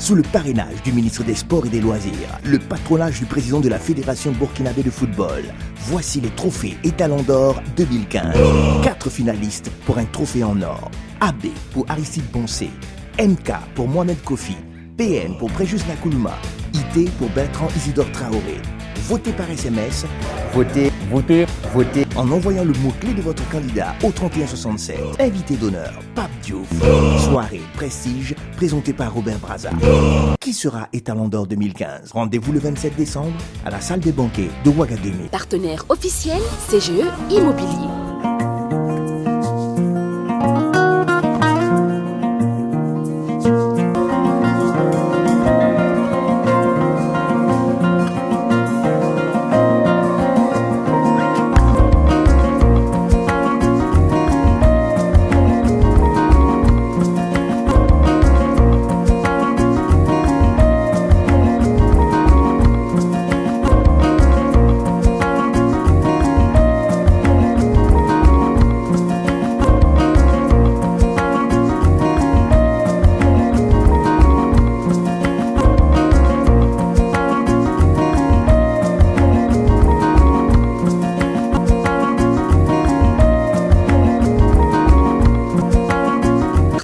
Sous le parrainage du ministre des Sports et des Loisirs, le patronage du président de la Fédération burkinabé de football, voici les trophées et talents d'or 2015. 4 finalistes pour un trophée en or. AB pour Aristide Boncé, MK pour Mohamed Kofi, PN pour Préjus Nakoulouma, ID pour Bertrand Isidore Traoré. Votez par SMS. Votez en envoyant le mot-clé de votre candidat au 3167. Invité d'honneur, Pape Diouf. Soirée prestige présentée par Robert Braza. Qui sera étalon d'or 2015? Rendez-vous le 27 décembre à la salle des banquets de Ouagadougou. Partenaire officiel, CGE Immobilier.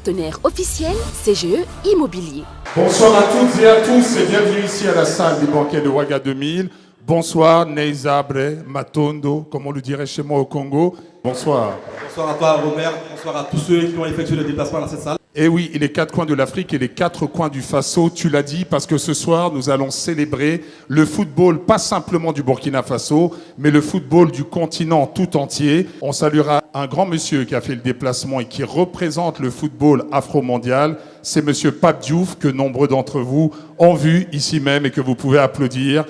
Partenaire officiel, CGE Immobilier. Bonsoir à toutes et à tous et bienvenue ici à la salle des banquets de Ouaga 2000. Bonsoir Neizabre, Matondo, comme on le dirait chez moi au Congo. Bonsoir. Bonsoir à toi Robert, bonsoir à tous ceux qui ont effectué le déplacement dans cette salle. Et oui, les 4 coins de l'Afrique et les 4 coins du Faso, tu l'as dit, parce que ce soir, nous allons célébrer le football, pas simplement du Burkina Faso, mais le football du continent tout entier. On saluera un grand monsieur qui a fait le déplacement et qui représente le football afro-mondial. C'est monsieur Pape Diouf, que nombreux d'entre vous ont vu ici même et que vous pouvez applaudir.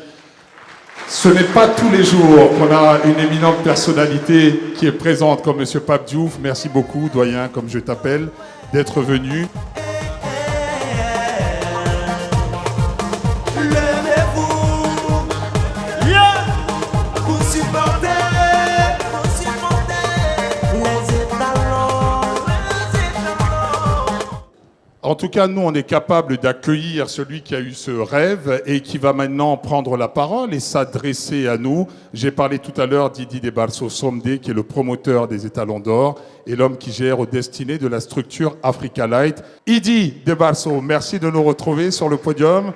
Ce n'est pas tous les jours qu'on a une éminente personnalité qui est présente comme monsieur Pape Diouf. Merci beaucoup, doyen, comme je t'appelle, d'être venu. En tout cas, nous, on est capable d'accueillir celui qui a eu ce rêve et qui va maintenant prendre la parole et s'adresser à nous. J'ai parlé tout à l'heure d'Idi Debarso Somde, qui est le promoteur des étalons d'or et l'homme qui gère aux destinées de la structure Africa Light. Idi Debarso, merci de nous retrouver sur le podium.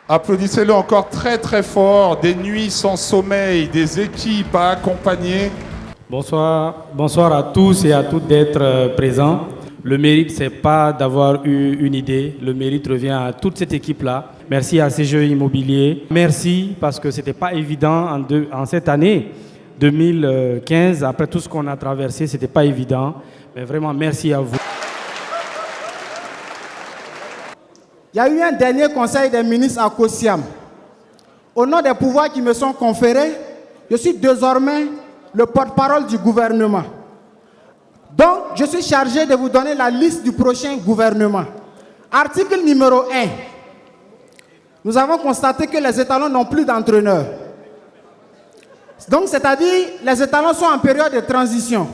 Applaudissez-le encore très très fort. Des nuits sans sommeil, des équipes à accompagner. Bonsoir à tous et à toutes d'être présents. Le mérite, c'est pas d'avoir eu une idée. Le mérite revient à toute cette équipe-là. Merci à CGE Immobilier. Merci parce que c'était pas évident en cette année 2015. Après tout ce qu'on a traversé, c'était pas évident. Mais vraiment, merci à vous. Il y a eu un dernier conseil des ministres à Kosiam. Au nom des pouvoirs qui me sont conférés, je suis désormais le porte-parole du gouvernement. Donc, je suis chargé de vous donner la liste du prochain gouvernement. Article numéro 1. Nous avons constaté que les étalons n'ont plus d'entraîneur. Donc, c'est-à-dire, les étalons sont en période de transition.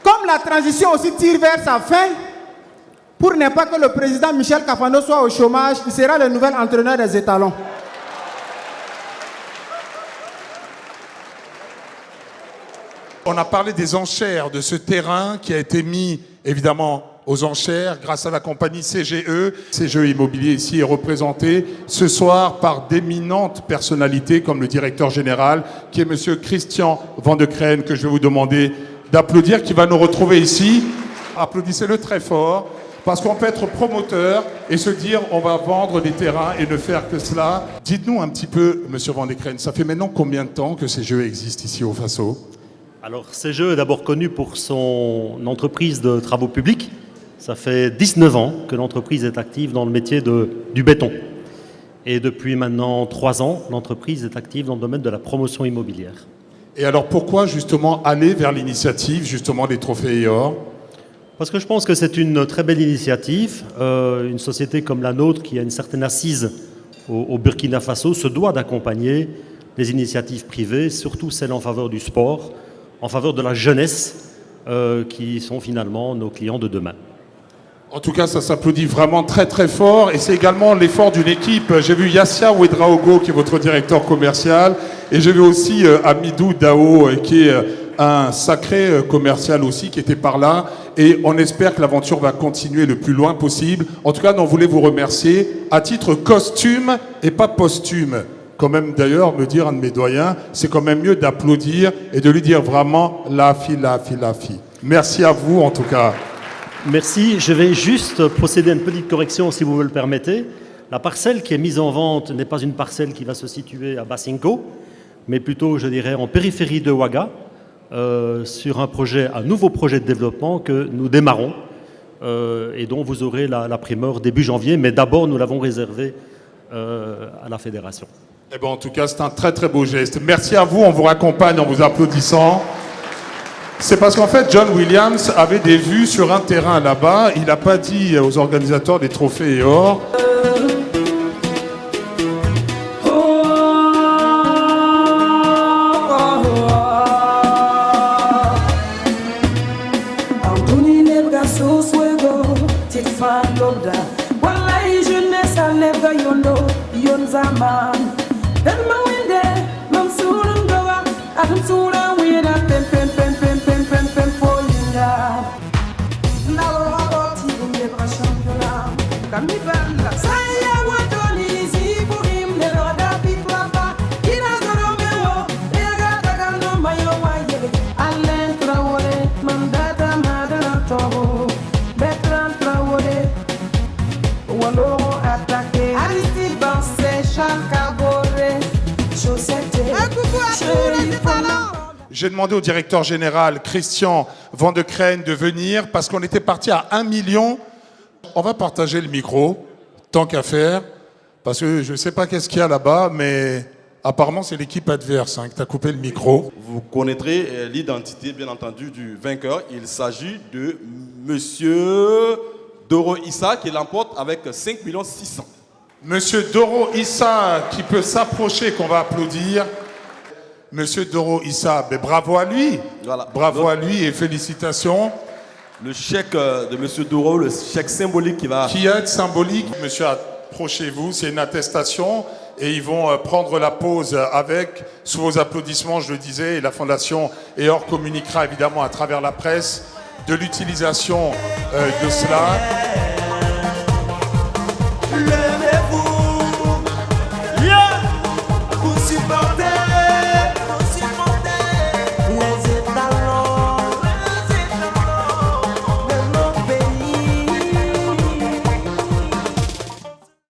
Comme la transition aussi tire vers sa fin, pour ne pas que le président Michel Kafando soit au chômage, il sera le nouvel entraîneur des étalons. On a parlé des enchères de ce terrain qui a été mis évidemment aux enchères grâce à la compagnie CGE. CGE Immobilier ici est représenté ce soir par d'éminentes personnalités comme le directeur général qui est monsieur Christian Van de Creen, que je vais vous demander d'applaudir, qui va nous retrouver ici. Applaudissez-le très fort parce qu'on peut être promoteur et se dire on va vendre des terrains et ne faire que cela. Dites-nous un petit peu, monsieur Van de Creen, ça fait maintenant combien de temps que CGE existe ici au Faso ? Alors, CGE est d'abord connu pour son entreprise de travaux publics. Ça fait 19 ans que l'entreprise est active dans le métier du béton. Et depuis maintenant 3 ans, l'entreprise est active dans le domaine de la promotion immobilière. Et alors, pourquoi justement aller vers l'initiative justement des trophées EOR ? Parce que je pense que c'est une très belle initiative. Une société comme la nôtre, qui a une certaine assise au Burkina Faso, se doit d'accompagner les initiatives privées, surtout celles en faveur du sport, en faveur de la jeunesse qui sont finalement nos clients de demain. En tout cas, ça s'applaudit vraiment très très fort et c'est également l'effort d'une équipe. J'ai vu Yassia Ouedraogo qui est votre directeur commercial et j'ai vu aussi Amidou Dao qui est un sacré commercial aussi qui était par là et on espère que l'aventure va continuer le plus loin possible. En tout cas, on voulait vous remercier à titre costume et pas posthume. Quand même d'ailleurs, me dire un de mes doyens, c'est quand même mieux d'applaudir et de lui dire vraiment la fille. Merci à vous en tout cas. Merci. Je vais juste procéder à une petite correction, si vous me le permettez. La parcelle qui est mise en vente n'est pas une parcelle qui va se situer à Basinko, mais plutôt, je dirais, en périphérie de Ouaga, sur un nouveau projet de développement que nous démarrons et dont vous aurez la primeur début janvier. Mais d'abord, nous l'avons réservé à la fédération. Eh ben, en tout cas, c'est un très très beau geste. Merci à vous, on vous raccompagne en vous applaudissant. C'est parce qu'en fait, John Williams avait des vues sur un terrain là-bas. Il n'a pas dit aux organisateurs des trophées et or. J'ai demandé au directeur général, Christian Van de Crène, de venir parce qu'on était parti à 1 million. On va partager le micro, tant qu'à faire, parce que je ne sais pas qu'est-ce qu'il y a là-bas, mais apparemment c'est l'équipe adverse qui t'a coupé le micro. Vous connaîtrez l'identité, bien entendu, du vainqueur. Il s'agit de Monsieur Doro Issa qui l'emporte avec 5 600 000. Monsieur Doro Issa qui peut s'approcher, qu'on va applaudir. Monsieur Doro Issa, ben bravo à lui. Voilà. Bravo à lui et félicitations. Le chèque de Monsieur Doro, le chèque symbolique qui va... Qui est symbolique. Monsieur, approchez-vous, c'est une attestation. Et ils vont prendre la pause avec, sous vos applaudissements, je le disais, et la Fondation EOR communiquera évidemment à travers la presse de l'utilisation de cela.